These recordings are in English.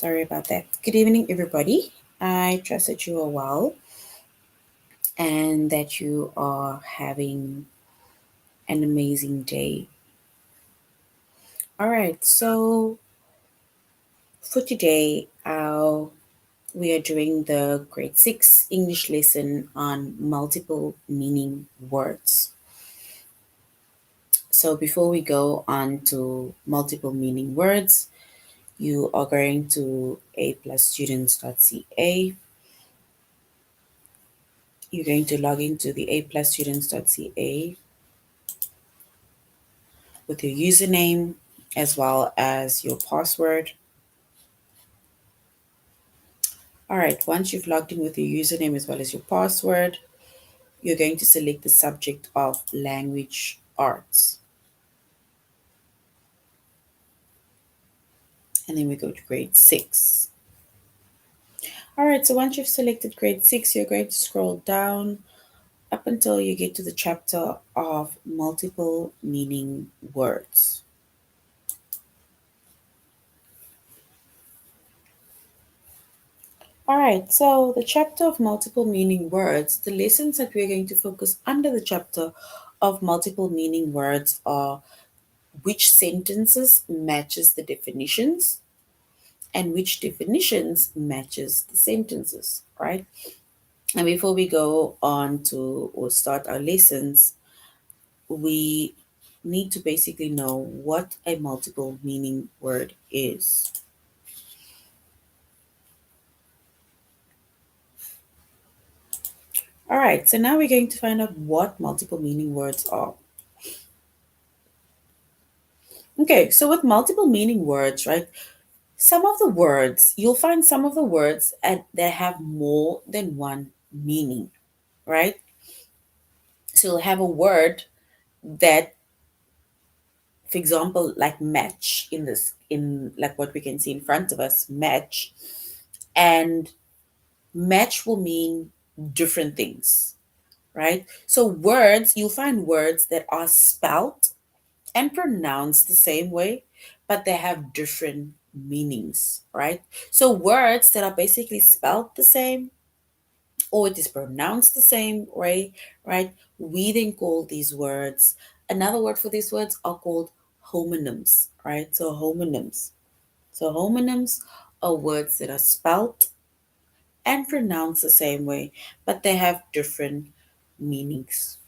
Sorry about that. Good evening, everybody. I trust that you are well and that you are having an amazing day. All right, so for today, we are doing the grade 6 English lesson on multiple meaning words. So before we go on to multiple meaning words, you are going to aplusstudents.ca. You're going to log into the aplusstudents.ca with your username as well as your password. All right, once you've logged in with your username as well as your password, you're going to select the subject of language arts. And then we go to grade 6. All right, so once you've selected grade 6, you're going to scroll down up until you get to the chapter of multiple meaning words. All right, so the chapter of multiple meaning words, the lessons that we're going to focus under the chapter of multiple meaning words are which sentences matches the definitions and which definitions matches the sentences, right? And before we go on to or start our lessons, we need to basically know what a multiple meaning word is. All right, so now we're going to find out what multiple meaning words are. Okay, so with multiple meaning words, right, some of the words, you'll find some of the words that have more than one meaning, right? So you'll have a word that, for example, like match in like what we can see in front of us, match, and match will mean different things, right? So words, you'll find words that are spelt and pronounced the same way, but they have different meanings, right? So words that are basically spelled the same or it is pronounced the same way, right? We then call these words, another word for these words are called homonyms, right? So homonyms. So homonyms are words that are spelled and pronounced the same way, but they have different meanings.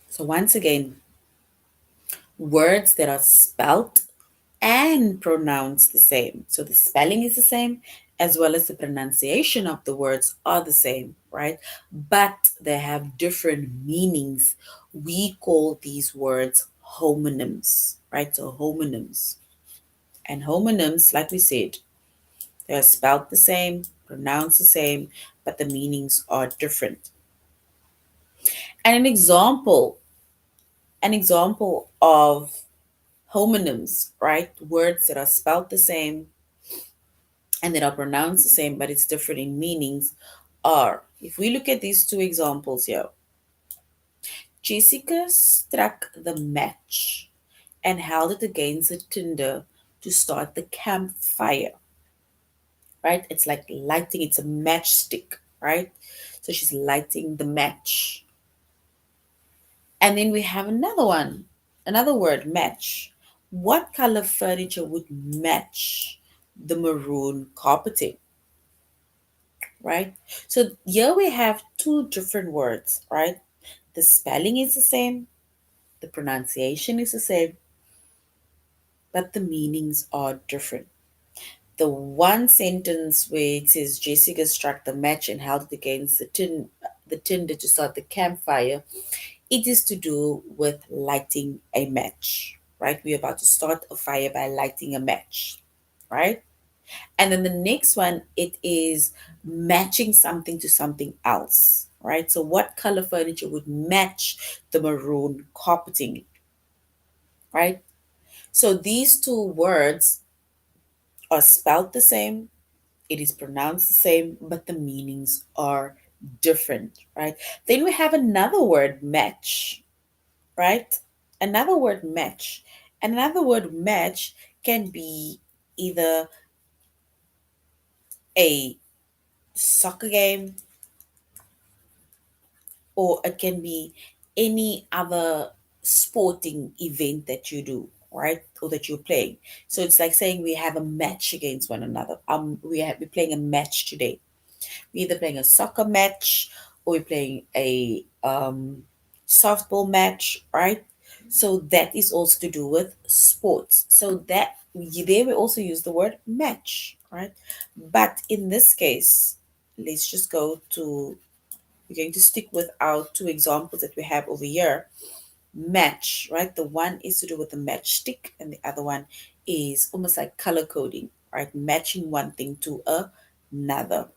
So once again, words that are spelled and pronounced the same. So the spelling is the same as well as the pronunciation of the words are the same, right? But they have different meanings. We call these words homonyms, right? So homonyms. And homonyms, like we said, they are spelled the same, pronounced the same, but the meanings are different. And an example of homonyms, right? Words that are spelled the same and that are pronounced the same, but it's different in meanings are, if we look at these two examples here, Jessica struck the match and held it against the tinder to start the campfire, right? It's like lighting, it's a matchstick, right? So she's lighting the match. And then we have another one, another word, match. What color furniture would match the maroon carpeting? Right? So here we have two different words, right? The spelling is the same, the pronunciation is the same, but the meanings are different. The one sentence where it says Jessica struck the match and held it against the tinder to start the campfire, it is to do with lighting a match, right? We're about to start a fire by lighting a match, right? And then the next one, it is matching something to something else, right? So what color furniture would match the maroon carpeting, right? So these two words are spelled the same, it is pronounced the same, but the meanings are different, right? Then we have another word, match, right? Another word, match. Another word, match can be either a soccer game, or it can be any other sporting event that you do, right? Or that you're playing. So it's like saying we have a match against one another. We're playing a match today. We're either playing a soccer match, or we're playing a softball match, right? So that is also to do with sports. So that there we also use the word match, right? But in this case, let's just go to, we're going to stick with our two examples that we have over here. Match, right? The one is to do with the matchstick, and the other one is almost like color coding, right? Matching one thing to another.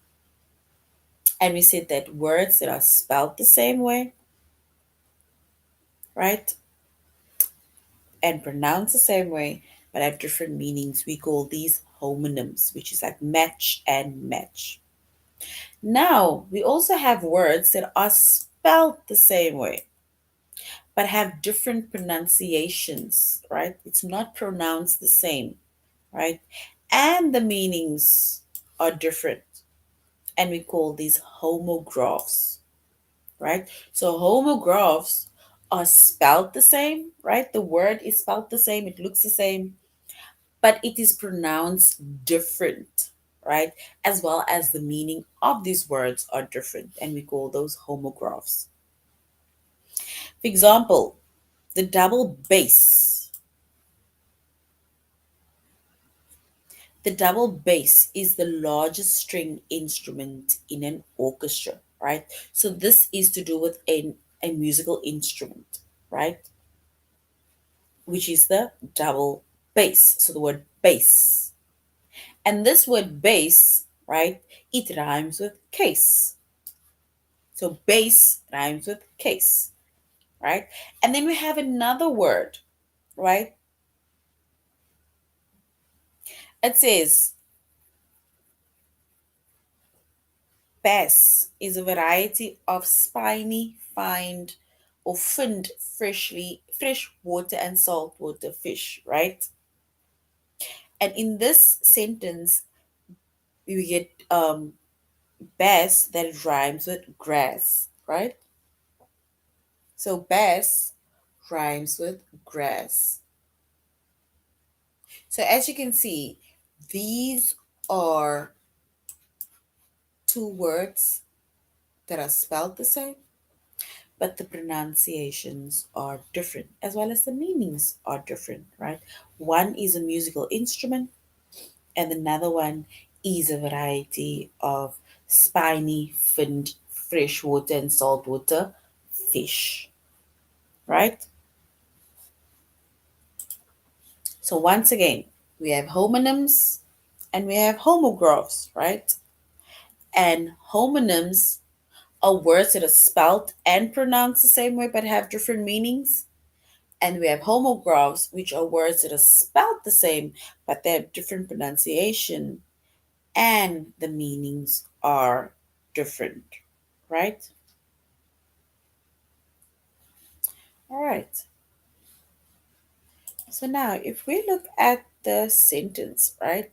And we said that words that are spelled the same way, right? And pronounced the same way, but have different meanings, we call these homonyms, which is like match and match. Now, we also have words that are spelled the same way, but have different pronunciations, right? It's not pronounced the same, right? And the meanings are different. And we call these homographs, right? So homographs are spelled the same, right? The word is spelled the same, it looks the same, but it is pronounced different, right? As well as the meaning of these words are different, and we call those homographs. For example, the double bass. The double bass is the largest string instrument in an orchestra, right? So this is to do with a musical instrument, right? Which is the double bass. So the word bass. And this word bass, right, it rhymes with case. So bass rhymes with case, right? And then we have another word, right? It says bass is a variety of spiny, fine, or finned fresh water and saltwater fish, right? And in this sentence, we get bass that rhymes with grass, right? So bass rhymes with grass. So as you can see, these are two words that are spelled the same, but the pronunciations are different, as well as the meanings are different, right? One is a musical instrument, and another one is a variety of spiny, finned, freshwater, and saltwater fish, right? So once again, we have homonyms and we have homographs, right? And homonyms are words that are spelled and pronounced the same way but have different meanings. And we have homographs, which are words that are spelled the same but they have different pronunciation and the meanings are different, right? All right. So now, if we look at the sentence, right?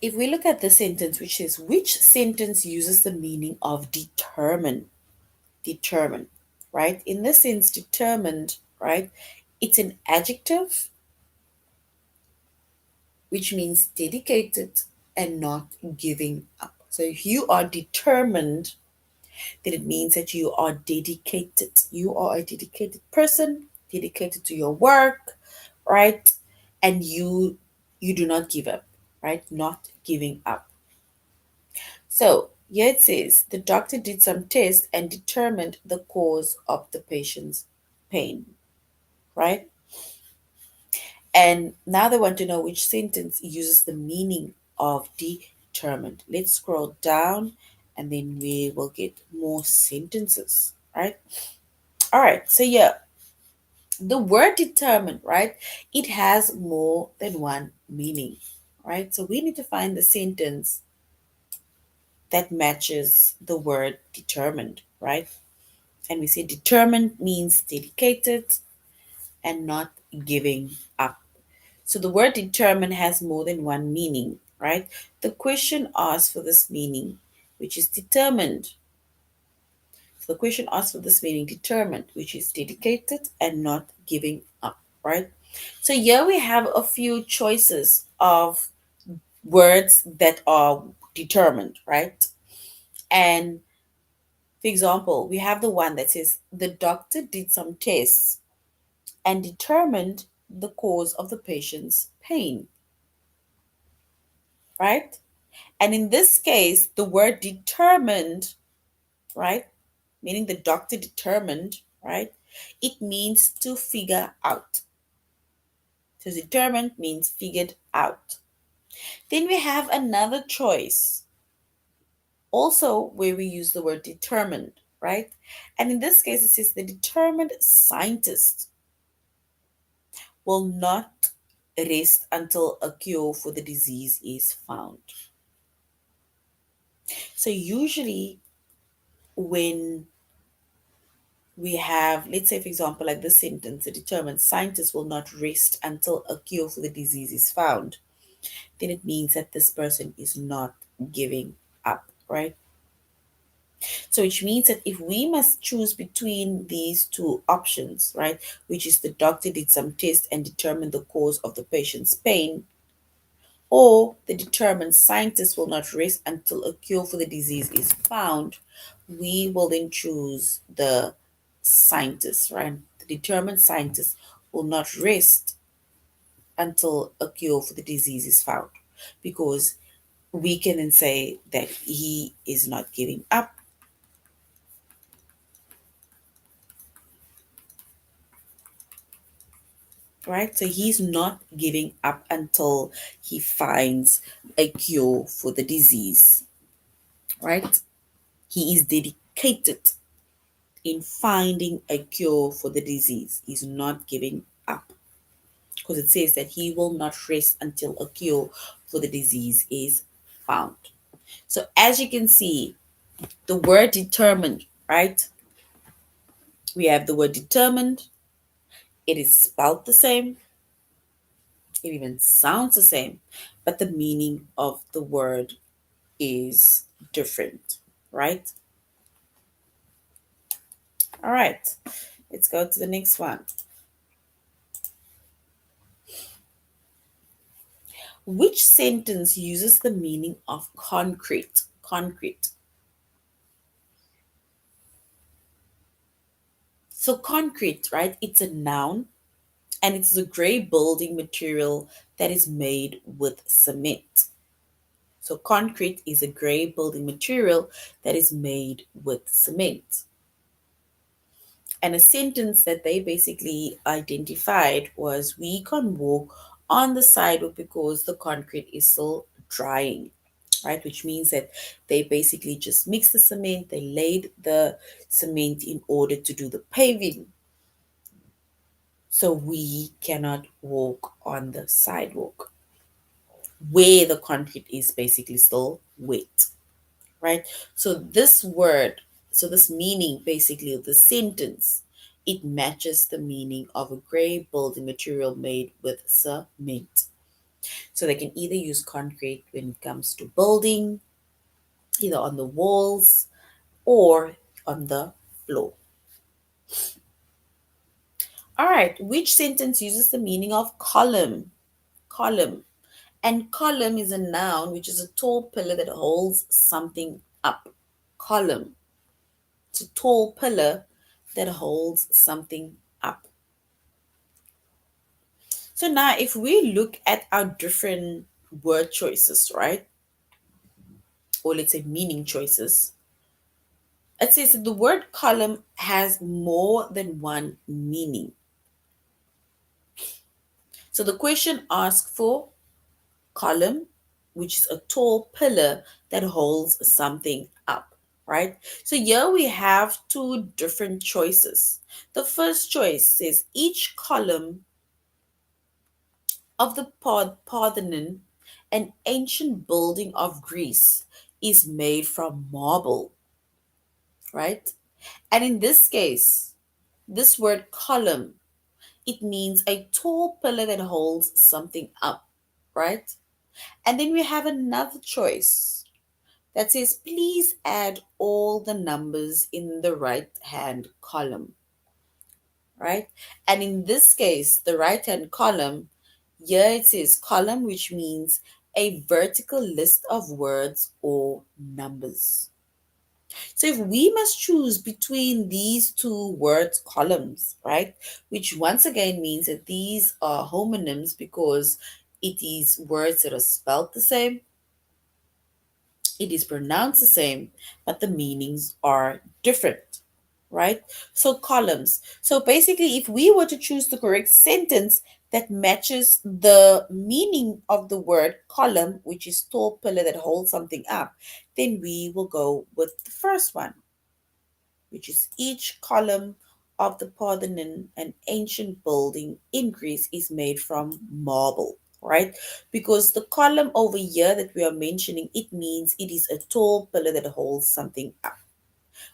If we look at the sentence, which is which sentence uses the meaning of determine? Determine, right? In this sense, determined, right? It's an adjective which means dedicated and not giving up. So if you are determined, then it means that you are dedicated. You are a dedicated person, dedicated to your work, right? And you do not give up, right? Not giving up. So here it says the doctor did some tests and determined the cause of the patient's pain, right? And now they want to know which sentence uses the meaning of determined. Let's scroll down and then we will get more sentences, right? All right, so yeah, the word determined, right? It has more than one meaning, right? So we need to find the sentence that matches the word determined, right? And we say determined means dedicated and not giving up. So the word determined has more than one meaning, right? The question asks for this meaning, which is determined. So the question asks for this meaning determined, which is dedicated and not giving up, right? So here we have a few choices of words that are determined, right? And for example, we have the one that says the doctor did some tests and determined the cause of the patient's pain, right? And in this case, the word determined, right, meaning the doctor determined, right, it means to figure out. So determined means figured out. Then we have another choice, also where we use the word determined, right? And in this case, it says the determined scientist will not rest until a cure for the disease is found. So usually when we have, let's say, for example, like this sentence, a determined scientist will not rest until a cure for the disease is found, then it means that this person is not giving up, right? So, which means that if we must choose between these two options, right, which is the doctor did some test and determined the cause of the patient's pain, or the determined scientist will not rest until a cure for the disease is found, we will then choose the scientist, right? The determined scientist will not rest until a cure for the disease is found because we can then say that he is not giving up, right? So he's not giving up until he finds a cure for the disease, right? He is dedicated in finding a cure for the disease. He's not giving up because it says that he will not rest until a cure for the disease is found. So, as you can see, the word determined, right? We have the word determined, it is spelled the same, it even sounds the same, but the meaning of the word is different, right? All right, let's go to the next one. Which sentence uses the meaning of concrete? Concrete. So, concrete, right? It's a noun and it's a gray building material that is made with cement. So, concrete is a gray building material that is made with cement. And a sentence that they basically identified was we can't walk on the sidewalk because the concrete is still drying, right? Which means that they basically just mixed the cement, they laid the cement in order to do the paving. So we cannot walk on the sidewalk where the concrete is basically still wet, right? So this word, so this meaning basically of the sentence, it matches the meaning of a gray building material made with cement. So they can either use concrete when it comes to building, either on the walls or on the floor. All right, which sentence uses the meaning of column? Column. And column is a noun which is a tall pillar that holds something up. Column. It's a tall pillar that holds something up. So now if we look at our different word choices, right? Or let's say meaning choices, it says that the word column has more than one meaning. So the question asks for column, which is a tall pillar that holds something up, right? So here we have two different choices. The first choice says each column of the Parthenon, an ancient building of Greece, is made from marble, right? And in this case, this word column, it means a tall pillar that holds something up, right? And then we have another choice that says, please add all the numbers in the right hand column, right? And in this case, the right hand column, here it says column, which means a vertical list of words or numbers. So if we must choose between these two word columns, right, which once again means that these are homonyms because it is words that are spelled the same, it is pronounced the same, but the meanings are different, right? So columns. So basically, if we were to choose the correct sentence that matches the meaning of the word column, which is tall pillar that holds something up, then we will go with the first one, which is each column of the Parthenon, an ancient building in Greece, is made from marble, right? Because the column over here that we are mentioning, it means it is a tall pillar that holds something up,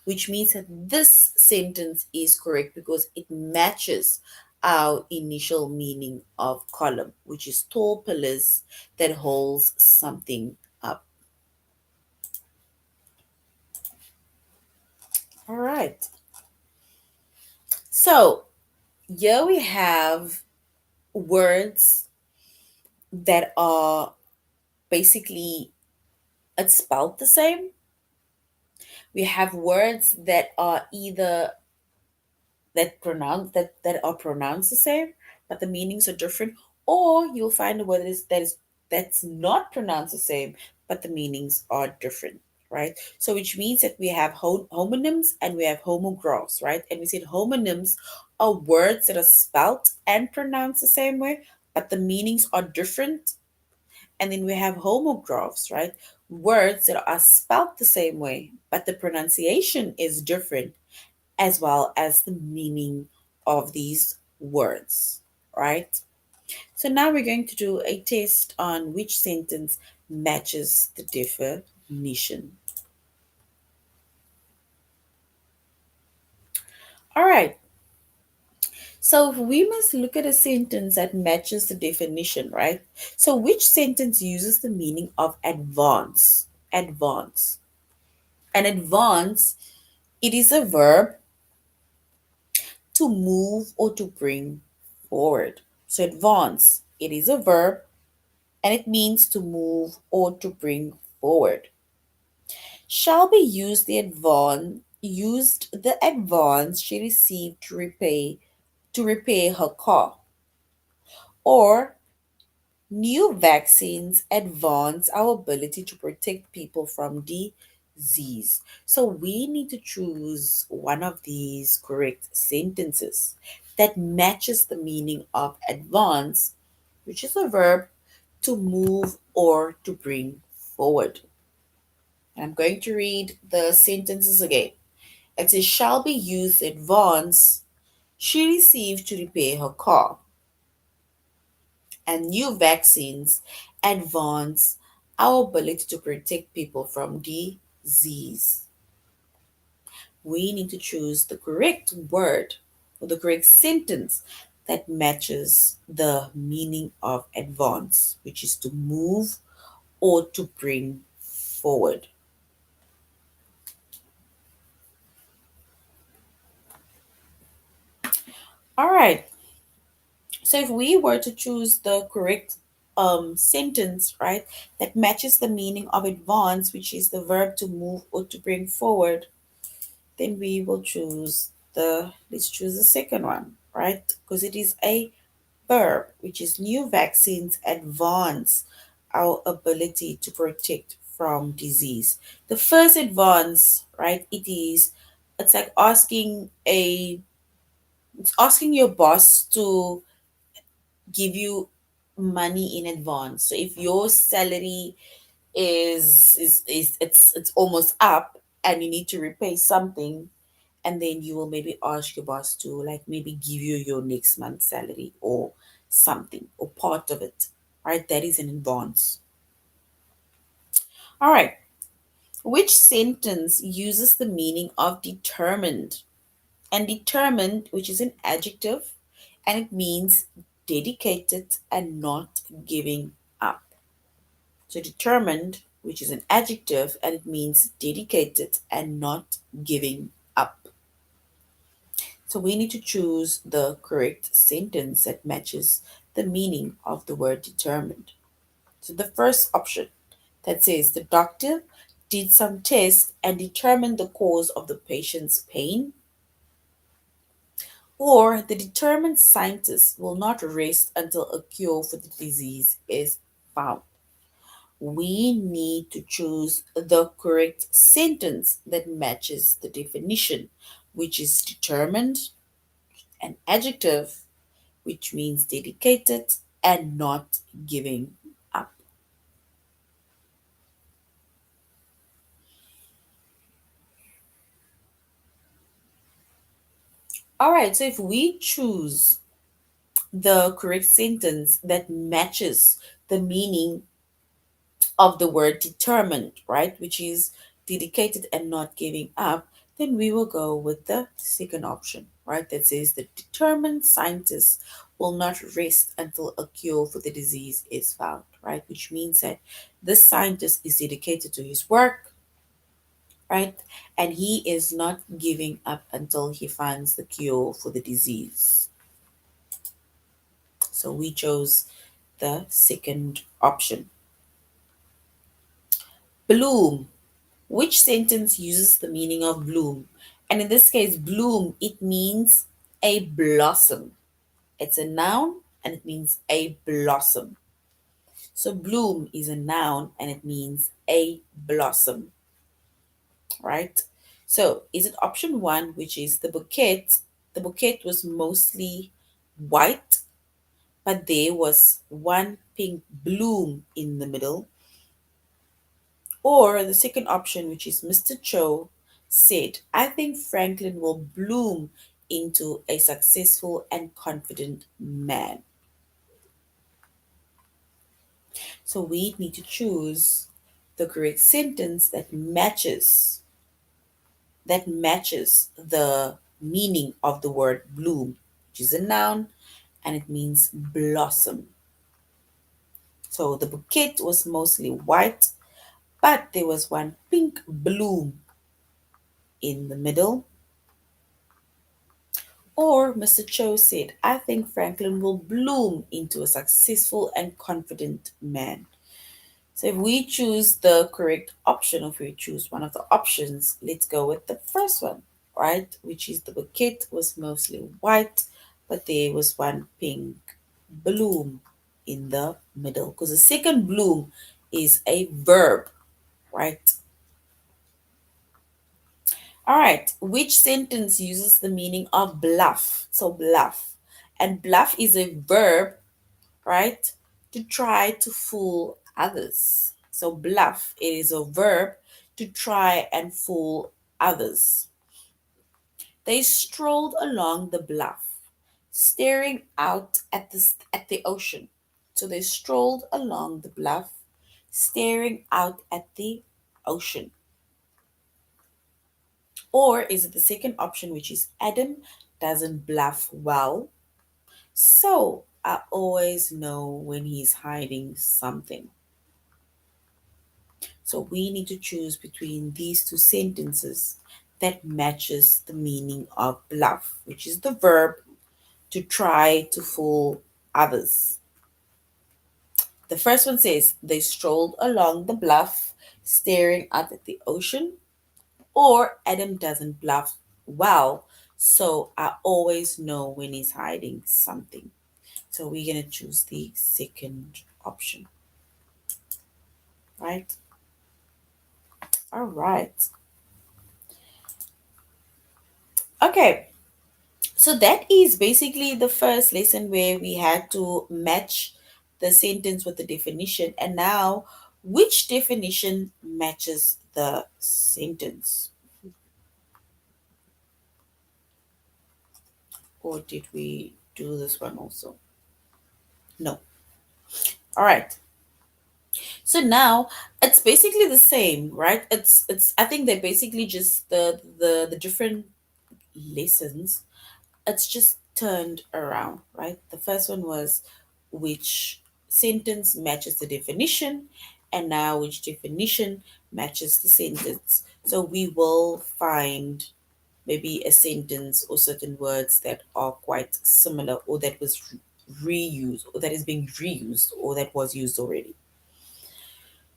which means that this sentence is correct because it matches our initial meaning of column, which is tall pillars that holds something up. All right. So here we have words that are basically it's spelled the same. We have words that are either that are pronounced the same, but the meanings are different, or you'll find a word that's not pronounced the same, but the meanings are different. Right, so which means that we have homonyms and we have homographs, right? And we said homonyms are words that are spelt and pronounced the same way, but the meanings are different. And then we have homographs, right? Words that are spelt the same way, but the pronunciation is different, as well as the meaning of these words, right? So now we're going to do a test on which sentence matches the definition. All right. So we must look at a sentence that matches the definition, right? So which sentence uses the meaning of advance? Advance. An advance, it is a verb to move or to bring forward. So advance, it is a verb and it means to move or to bring forward. Shelby used the advance she received to repay her car. Or new vaccines advance our ability to protect people from disease. So we need to choose one of these correct sentences that matches the meaning of advance, which is a verb to move or to bring forward. I'm going to read the sentences again. It says, Shelby used the advance she received to repair her car, and new vaccines advance our ability to protect people from disease. We need to choose the correct word or the correct sentence that matches the meaning of advance, which is to move or to bring forward. All right. So if we were to choose the correct sentence, right, that matches the meaning of advance, which is the verb to move or to bring forward, then we will let's choose the second one, right? Because it is a verb, which is new vaccines advance our ability to protect from disease. The first advance, right, it's like asking your boss to give you money in advance. So if your salary is it's almost up and you need to repay something, and then you will maybe ask your boss to like maybe give you your next month's salary or something or part of it. Right? That is an advance. All right. Which sentence uses the meaning of determined? And determined, which is an adjective, and it means dedicated and not giving up. So determined, which is an adjective, and it means dedicated and not giving up. So we need to choose the correct sentence that matches the meaning of the word determined. So the first option that says the doctor did some tests and determined the cause of the patient's pain, or the determined scientist will not rest until a cure for the disease is found. We need to choose the correct sentence that matches the definition, which is determined, an adjective, which means dedicated and not giving up. All right, so if we choose the correct sentence that matches the meaning of the word determined, right, which is dedicated and not giving up, then we will go with the second option, right, that says the determined scientist will not rest until a cure for the disease is found, right, which means that this scientist is dedicated to his work, right, and he is not giving up until he finds the cure for the disease. So we chose the second option. Bloom. Which sentence uses the meaning of bloom? And in this case, bloom, it means a blossom. It's a noun and it means a blossom. So bloom is a noun and it means a blossom, right? So is it option one, which is the bouquet? The bouquet was mostly white, but there was one pink bloom in the middle. Or the second option, which is Mr. Cho said, I think Franklin will bloom into a successful and confident man. So we need to choose the correct sentence that matches the meaning of the word bloom, which is a noun and it means blossom. So the bouquet was mostly white, but there was one pink bloom in the middle. Or Mr. Cho said, I think Franklin will bloom into a successful and confident man. So if we choose the correct option, or if we choose one of the options, let's go with the first one, right? Which is the bouquet was mostly white, but there was one pink bloom in the middle. Because the second bloom is a verb, right? All right, which sentence uses the meaning of bluff? So, bluff. And bluff is a verb, right? To try to fool others. So, bluff, it is a verb to try and fool others. They strolled along the bluff, staring out at the ocean. So, they strolled along the bluff, staring out at the ocean. Or is it the second option, which is Adam doesn't bluff well? So I always know when he's hiding something. So we need to choose between these two sentences that matches the meaning of bluff, which is the verb to try to fool others. The first one says they strolled along the bluff, staring out at the ocean. Or Adam doesn't bluff well, so I always know when he's hiding something. So we're going to choose the second option, right? All right. Okay, so that is basically the first lesson where we had to match the sentence with the definition. And now, which definition matches the sentence? Or did we do this one also? No. All right. So now it's basically the same, right? It's I think they're basically just the different lessons. It's just turned around, right? The first one was which sentence matches the definition, and now which definition matches the sentence. So we will find maybe a sentence or certain words that are quite similar, or that was reused, or that is being reused, or that was used already.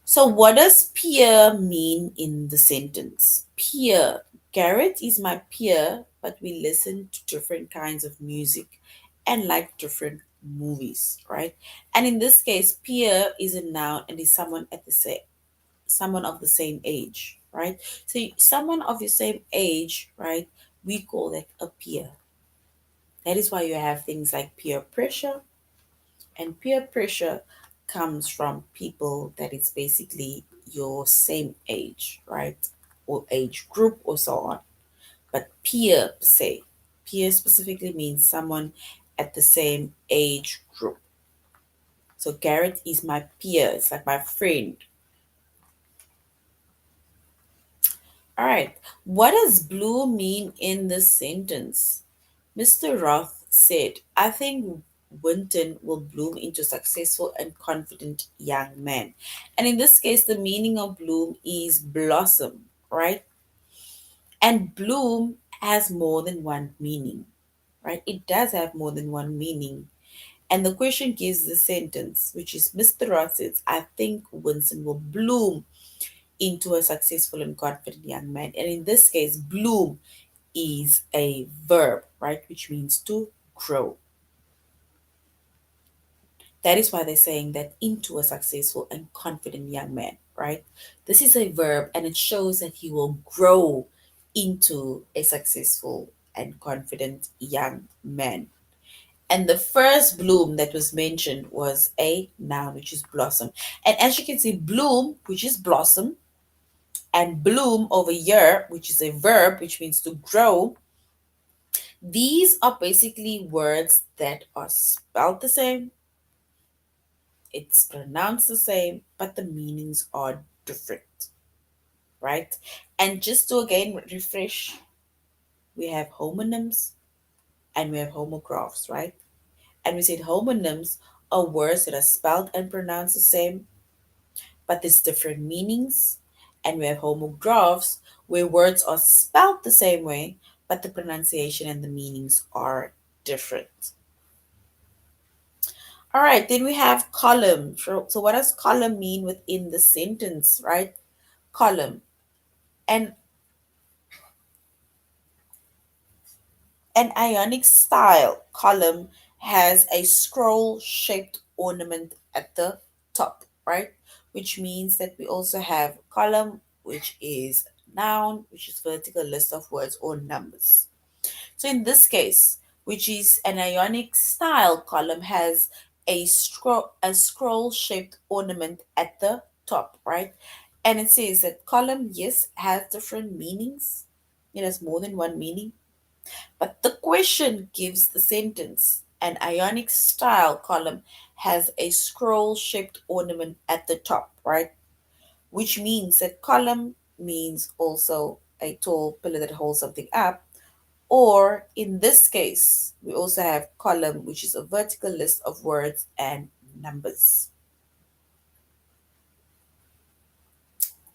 So, what does peer mean in the sentence? Peer. Garrett is my peer, but we listen to different kinds of music and like different movies, right? And in this case, peer is a noun and is someone at the same someone of the same age, right? So someone of your same age, right? We call that a peer. That is why you have things like peer pressure, and peer pressure comes from people that is basically your same age, right? Or age group or so on. But peer, say, peer specifically means someone at the same age group. So Garrett is my peer, it's like my friend. All right, what does blue mean in this sentence? Mr. Roth said, I think Winton will bloom into a successful and confident young man. And in this case, the meaning of bloom is blossom, right? And bloom has more than one meaning, right? It does have more than one meaning. And the question gives the sentence, which is Mr. Roth says, I think Winston will bloom into a successful and confident young man. And in this case, bloom is a verb, right? Which means to grow. That is why they're saying that into a successful and confident young man, right? This is a verb and it shows that he will grow into a successful and confident young man. And the first bloom that was mentioned was a noun, which is blossom. And as you can see, bloom, which is blossom, and bloom over here, which is a verb, which means to grow, these are basically words that are spelled the same, it's pronounced the same, but the meanings are different, right? And just to again refresh, we have homonyms and we have homographs, right? And we said homonyms are words that are spelled and pronounced the same, but there's different meanings. And we have homographs where words are spelled the same way, but the pronunciation and the meanings are different. All right, then we have column. So what does column mean within the sentence, right? Column. And an Ionic style column has a scroll shaped ornament at the top, right? Which means that we also have column, which is noun, which is vertical list of words or numbers. So in this case, which is an Ionic style column, has a scroll shaped ornament at the top, right? And it says that column, yes, has different meanings. It has more than one meaning, but the question gives the sentence. An Ionic style column has a scroll shaped ornament at the top, right? Which means that column means also a tall pillar that holds something up. Or in this case, we also have column, which is a vertical list of words and numbers,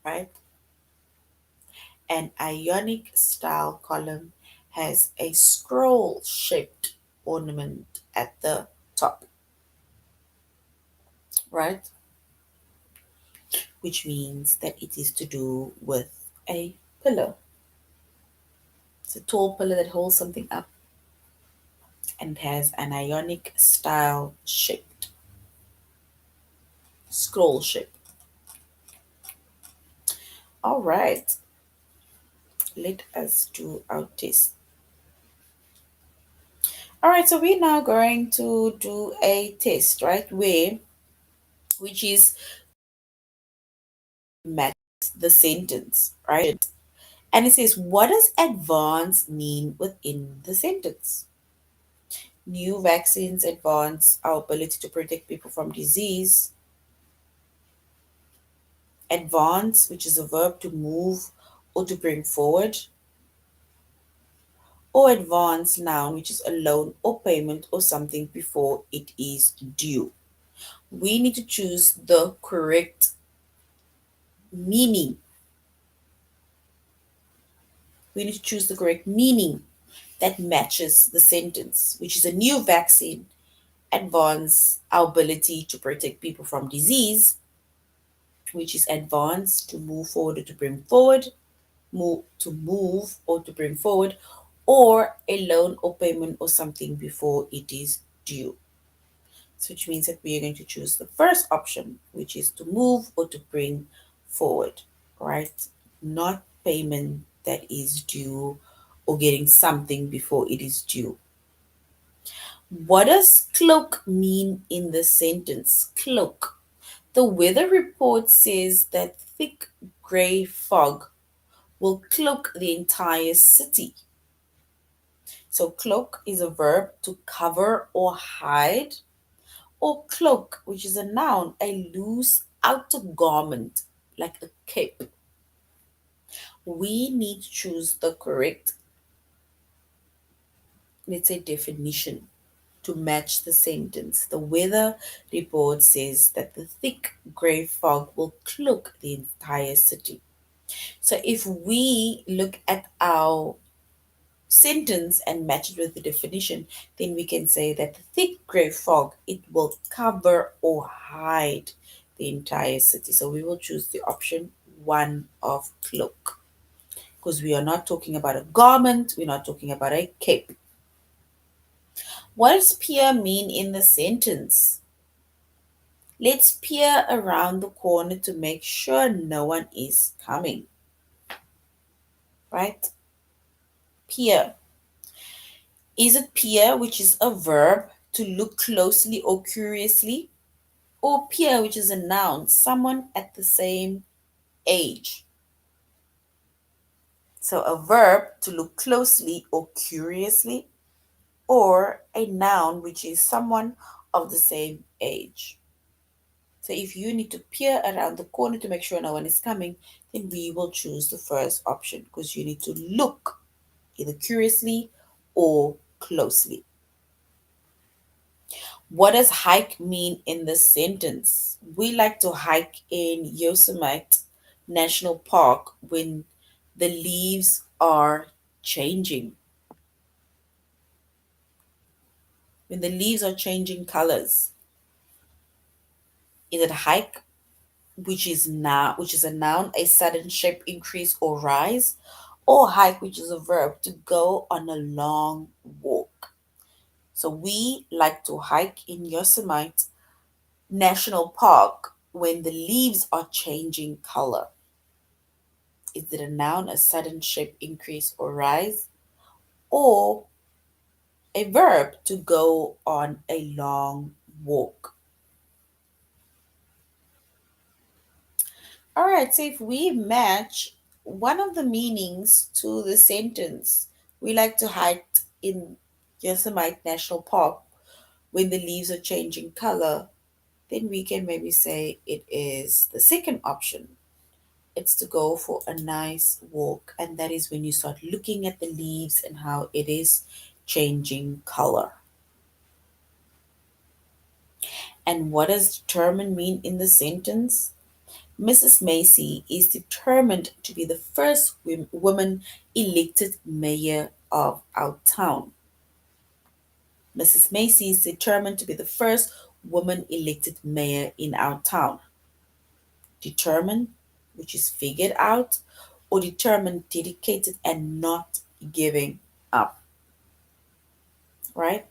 right? An Ionic style column has a scroll shaped ornament at the top, right? Which means that it is to do with a pillar. It's a tall pillar that holds something up and has an Ionic style shaped, scroll shape. All right, let us do our test. All right, so we're now going to do a test, right? Which is match the sentence, right? And it says, what does advance mean within the sentence? New vaccines advance our ability to protect people from disease. Advance, which is a verb to move or to bring forward, or advance noun, which is a loan or payment or something before it is due. We need to choose the correct meaning. We need to choose the correct meaning that matches the sentence, which is a new vaccine advance our ability to protect people from disease, which is advance to move forward or to bring forward, move or to bring forward, or a loan or payment or something before it is due. So which means that we are going to choose the first option, which is to move or to bring forward, right? Not payment that is due or getting something before it is due. What does cloak mean in the sentence? Cloak. The weather report says that thick gray fog will cloak the entire city. So, cloak is a verb to cover or hide, or cloak, which is a noun, a loose outer garment like a cape. We need to choose the correct, let's say, definition to match the sentence. The weather report says that the thick gray fog will cloak the entire city. So if we look at our sentence and match it with the definition, then we can say that the thick gray fog, it will cover or hide the entire city. So we will choose the option one of cloak, because we are not talking about a garment, we're not talking about a cape. What does peer mean in the sentence? Let's peer around the corner to make sure no one is coming. Right? Peer. Is it peer, which is a verb to look closely or curiously? Or peer, which is a noun, someone at the same age? So a verb to look closely or curiously, or a noun, which is someone of the same age. So if you need to peer around the corner to make sure no one is coming, then we will choose the first option, because you need to look either curiously or closely. What does hike mean in this sentence? We like to hike in Yosemite National Park when the leaves are changing. When the leaves are changing colors. Is it hike, which is a noun, a sudden shape increase or rise, or hike, which is a verb to go on a long walk. So we like to hike in Yosemite National Park when the leaves are changing color. Is it a noun, a sudden shape increase or rise, or a verb to go on a long walk? All right, so if we match one of the meanings to the sentence, we like to hike in Yosemite National Park when the leaves are changing color, then we can maybe say it is the second option. It's to go for a nice walk, and that is when you start looking at the leaves and how it is changing color. And what does determined mean in the sentence? Mrs. Macy is determined to be the first woman elected mayor of our town. Mrs. Macy is determined to be the first woman elected mayor in our town. Determined, which is figured out, or determined, dedicated, and not giving up, right?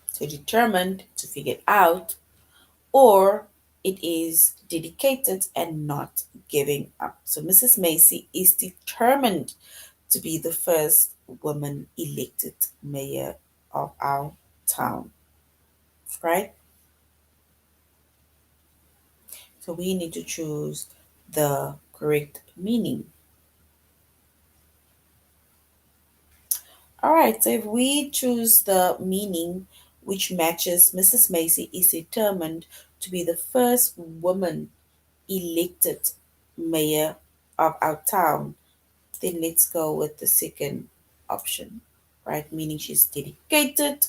So determined to figure out, or it is dedicated and not giving up. So Mrs. Macy is determined to be the first woman elected mayor of our town, right? So we need to choose the correct meaning. All right, so if we choose the meaning which matches, Mrs. Macy is determined to be the first woman elected mayor of our town, then let's go with the second option, right? Meaning she's dedicated,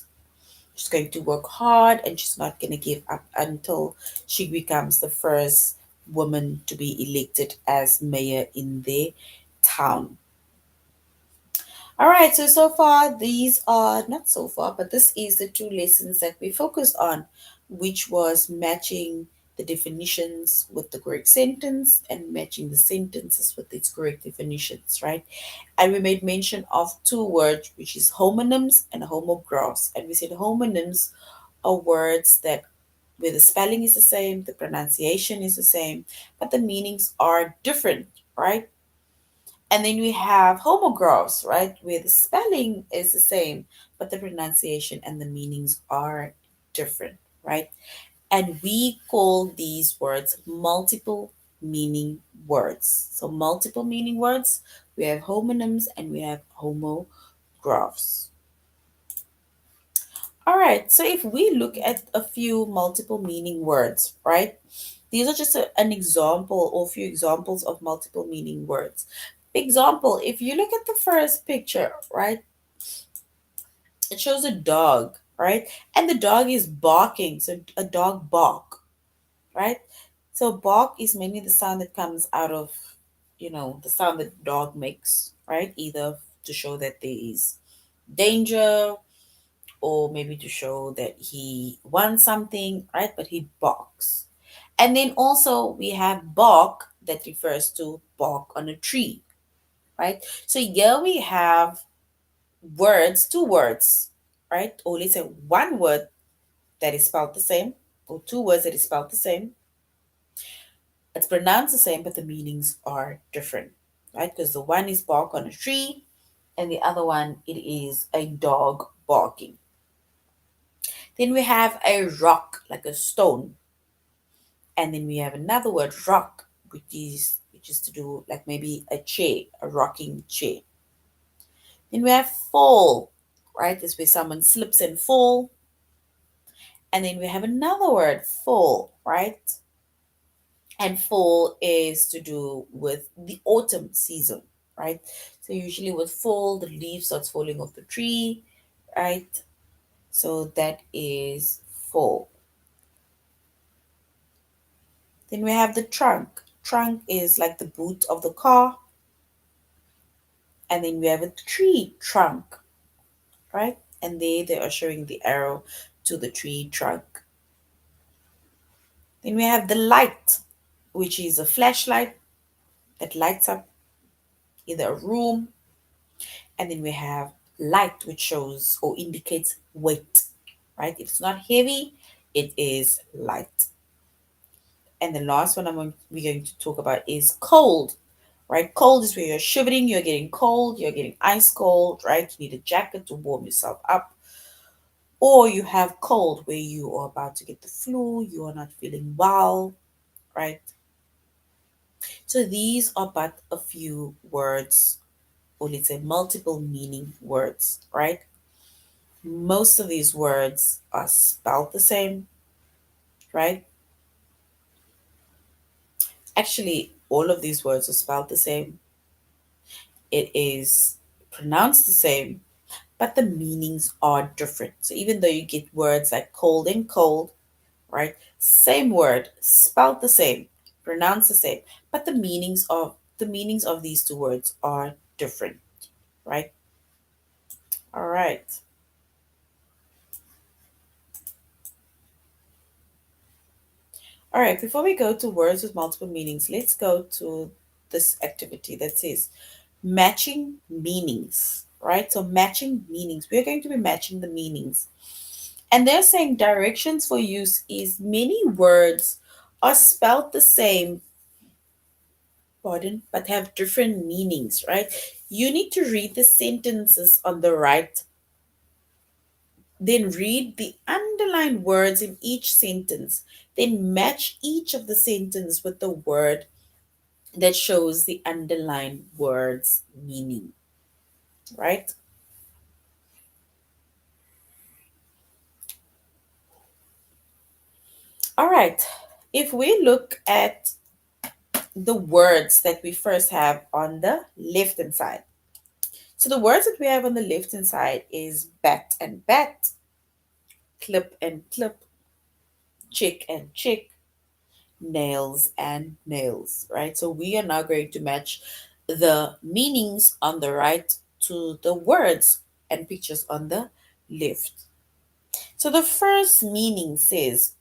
she's going to work hard, and she's not going to give up until she becomes the first woman to be elected as mayor in their town. All right, so far, these are not so far, but this is the two lessons that we focused on, which was matching the definitions with the correct sentence and matching the sentences with its correct definitions, right? And we made mention of two words, which is homonyms and homographs. And we said homonyms are words that where the spelling is the same, the pronunciation is the same, but the meanings are different, right? And then we have homographs, right, where the spelling is the same, but the pronunciation and the meanings are different, right? And we call these words multiple meaning words. So, multiple meaning words, we have homonyms and we have homographs. All right, so if we look at a few multiple meaning words, right? These are just an example or a few examples of multiple meaning words. Example, if you look at the first picture, right, it shows a dog, right? And the dog is barking. So a dog bark, right? So bark is mainly the sound that comes out of, the sound that dog makes, right? Either to show that there is danger or maybe to show that he wants something, right? But he barks. And then also we have bark that refers to bark on a tree, right? So here we have words, two words, right? Or let's say one word that is spelled the same, or two words that is spelled the same. It's pronounced the same, but the meanings are different, right? Because the one is bark on a tree, and the other one it is a dog barking. Then we have a rock, like a stone, and then we have another word, rock, which is to do like maybe a chair, a rocking chair. Then we have fall, right? This where someone slips and fall. And then we have another word, fall, right? And fall is to do with the autumn season, right? So usually with fall, the leaves starts falling off the tree, right? So that is fall. Then we have the trunk. Trunk is like the boot of the car. And then we have a tree trunk, right? And they are showing the arrow to the tree trunk. Then we have the light, which is a flashlight that lights up either a room. And then we have light, which shows or indicates weight, right? If it's not heavy, it is light. And the last one we're going to talk about is cold, right? Cold is where you're shivering, you're getting cold, you're getting ice cold, right? You need a jacket to warm yourself up. Or you have cold where you are about to get the flu, you are not feeling well, right? So these are but a few words, or let's say multiple meaning words, right? Most of these words are spelled the same, right? Actually, all of these words are spelled the same. It is pronounced the same, but the meanings are different. So even though you get words like cold and cold, right? Same word, spelled the same, pronounced the same, but the meanings of these two words are different, right? All right. All right, before we go to words with multiple meanings, let's go to this activity that says matching meanings, right? So, matching meanings. We're going to be matching the meanings. And they're saying directions for use is many words are spelled the same, pardon, but have different meanings, right? You need to read the sentences on the right, then read the underlined words in each sentence, then match each of the sentence with the word that shows the underlined word's meaning, right? All right. If we look at the words that we first have on the left hand side. So the words that we have on the left hand side is bat and bat, clip and clip, chick and chick, nails and nails, right? So we are now going to match the meanings on the right to the words and pictures on the left. So the first meaning says,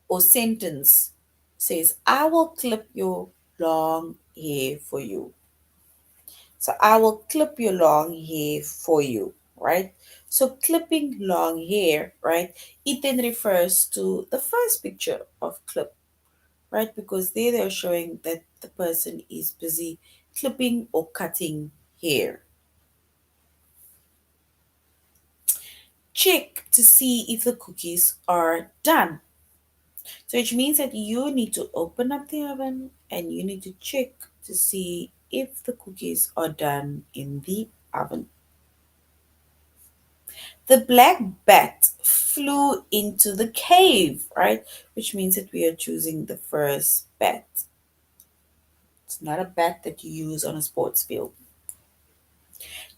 or sentence says, I will clip your long hair for you. So I will clip your long hair for you, right? So clipping long hair, right? It then refers to the first picture of clip, right? Because there they're showing that the person is busy clipping or cutting hair. Check to see if the cookies are done. So which means that you need to open up the oven and you need to check to see if the cookies are done in the oven. The black bat flew into the cave, right? Which means that we are choosing the first bat. It's not a bat that you use on a sports field.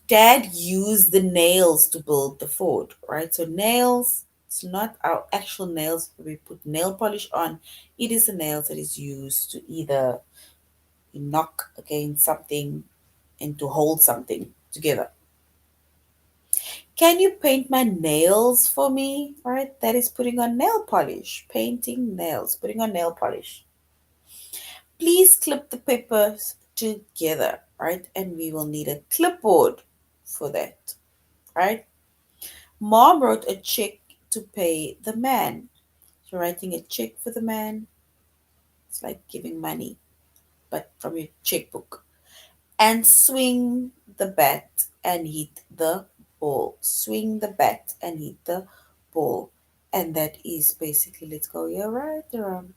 Dad used the nails to build the fort, right? So nails, it's not our actual nails we put nail polish on. It is the nails that is used to either knock against something and to hold something together. Can you paint my nails for me? Right? That is putting on nail polish. Painting nails, putting on nail polish. Please clip the papers together, right? And we will need a clipboard for that, right? Mom wrote a check to pay the man. So writing a check for the man, it's like giving money, but from your checkbook. And swing the bat and hit the ball. Swing the bat and hit the ball. And that is basically, let's go here, right around.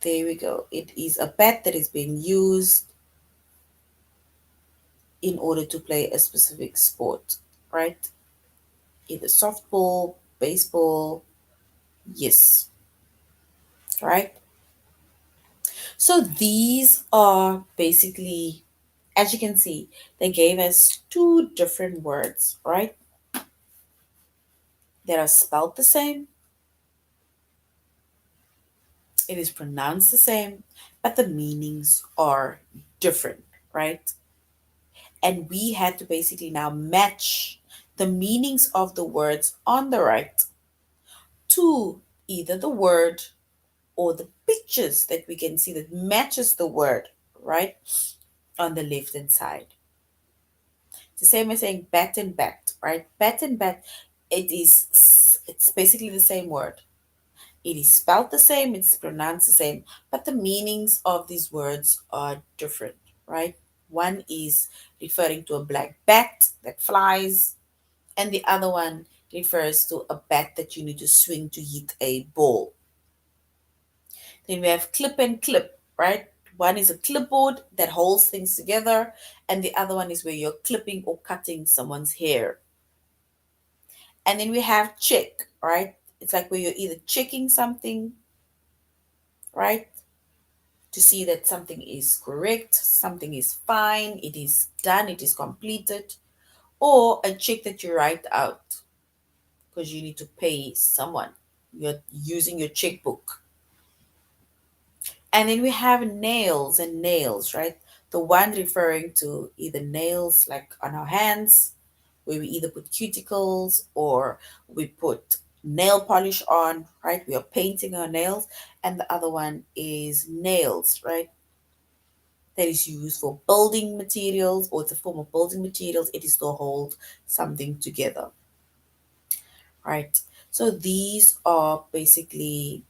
There we go. It is a bat that is being used in order to play a specific sport, right? Either softball, baseball, yes, right? So these are basically, as you can see, they gave us two different words, right? That are spelled the same, it is pronounced the same, but the meanings are different, right? And we had to basically now match the meanings of the words on the right to either the word or the pictures that we can see that matches the word, right, on the left hand side. It's the same as saying bat and bat, right? Bat and bat, it's basically the same word. It is spelled the same, it's pronounced the same, but the meanings of these words are different, right? One is referring to a black bat that flies, and the other one refers to a bat that you need to swing to hit a ball. Then we have clip and clip, right? One is a clipboard that holds things together, and the other one is where you're clipping or cutting someone's hair. And then we have check, right? It's like where you're either checking something, right? To see that something is correct, something is fine, it is done, it is completed, or a check that you write out because you need to pay someone. You're using your checkbook. And then we have nails and nails, right? The one referring to either nails like on our hands, where we either put cuticles or we put nail polish on, right? We are painting our nails. And the other one is nails, right? That is used for building materials, or it's a form of building materials. It is to hold something together, right? So these are basically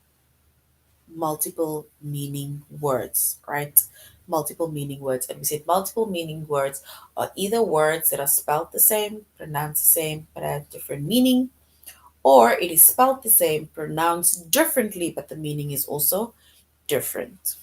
multiple meaning words, right? Multiple meaning words. And we said multiple meaning words are either words that are spelled the same, pronounced the same, but have different meaning, or it is spelled the same, pronounced differently, but the meaning is also different.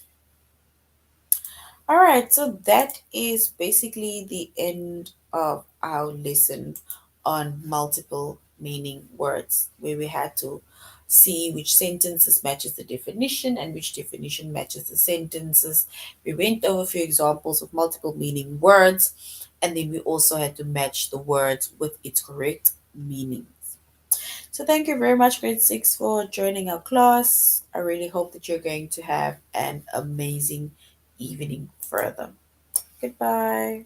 All right, so that is basically the end of our lesson on multiple meaning words, where we had to see which sentences matches the definition and which definition matches the sentences. We went over a few examples of multiple meaning words, and then we also had to match the words with its correct meanings. So thank you very much, grade 6, for joining our class. I really hope that you're going to have an amazing evening further. Goodbye.